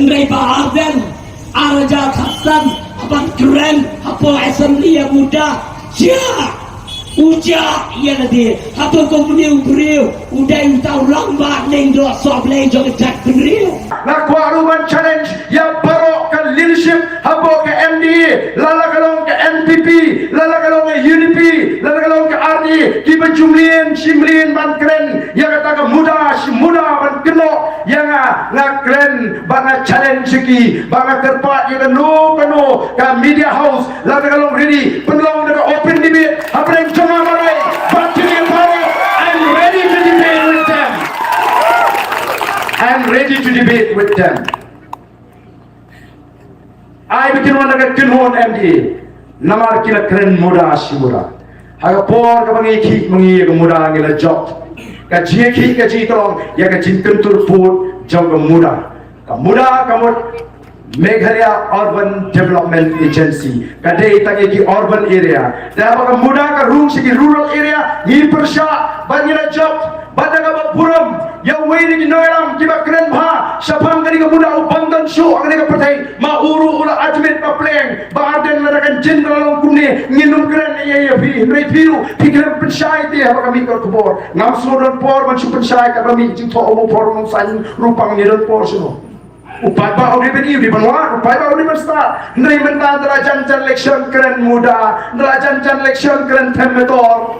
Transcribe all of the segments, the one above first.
Ngrai Bahadan, Arajat Hassan, Abang Keren, Apa Assembly yang muda, Uja, iya nanti. Apa kau beriu, udah tahu lambat neng dua sob leng jom tak beriu. Nakwaruman challenge yang baru ke leadership, habo ke MDA, lala kalong ke NPP, lala kalong ke UDP, lala kalong ke RD, kiba simlin ban keren, yang kata ke muda ban keno, yang keren banga challenge ki, banga terpat yang kanu ke media house, lala kalong ready, penelong dengan open debate, apa yang cuma marai, batu yang power, I'm ready to debate with them. I'm ready to debate with them. I bikin wanda kinhon MD. Namar kila keren muda simura. Haga por ka bangi mangi ka muda ngila job. Ka jiki ka jitong ya ka jinkentur put jong ka muda. Ka muda kamut Meghalaya Urban Development Agency. Kadai tangi ki urban area. Dah ka muda ka room sigi rural area ni persya bangila job. Badaga bapuram yang waiting di noiram kiba keren bha sapam kali ka muda ubandan show ang ka patay mauru ula ajmet pa pleng baden larakan general long kumne nginum keren ya fi refiru pikir pensyai ti ha kami ka kubor ngam sudan por man pensyai ka kami jing to omo por mong san rupang ni don por suno upai ba odi beni di banwa upai ba odi mesta ndai menta derajan jan election keren muda derajan jan election keren temetor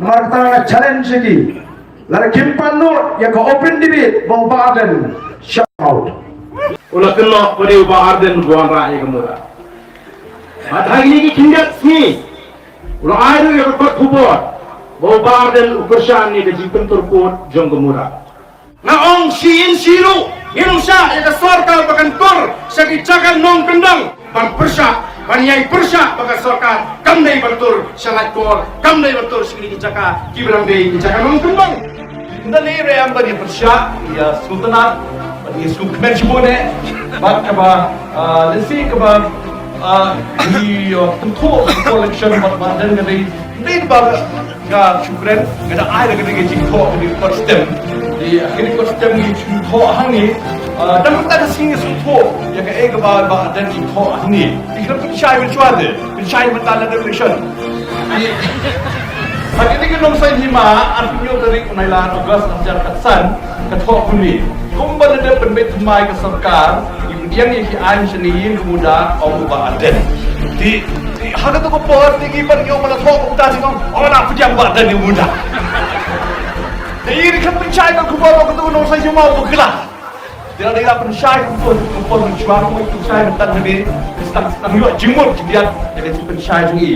Marta challenge lagi. Lara kimpan note yang ke open debate bau badan shout out. Ulah kena pada badan buan rakyat kemuda. Hari ini kindat ni. Ulah air yang kuat kubur. Bau badan ukursan ni keji penturput jong kemuda. Naong siin siru. Indonesia yang kesorkal bahkan kor sakit nong kendang ban persya banyai persya bahkan sorkal kamdai bertur sangat kor kamdai bertur sekali jaka kibrang dei jaka nong kendang. Dali yang bagi persya ya sultanat bagi sukmen cibone bak kaba lesi kaba di tentu collection mat badan ngadi din bag ga syukran ada air ngadi jingko di kostem di akhirnya kostem ni jingko hangi dalam tak singi sunto ya ke ega ba dan jingko hangi dikira persya mencuade persya mentala revolution Hari ini kita nomor lima, artinya dari Unailan August Anjar Katsan, ketua kuni. Kumpul ada penbet mai ke serkar, yang kian seniin kemuda Om Baden. Di harga tu kepor tinggi pan yang mana tua kemuda sih kong, orang pejabat Baden yang muda. Jadi ini kan pencai kan kepor waktu tu nomor saya mau bergerak. Dia ada pencai kepor mencuat, mau pencai tentang ini, setang juga jemur kemudian jadi pencai ini.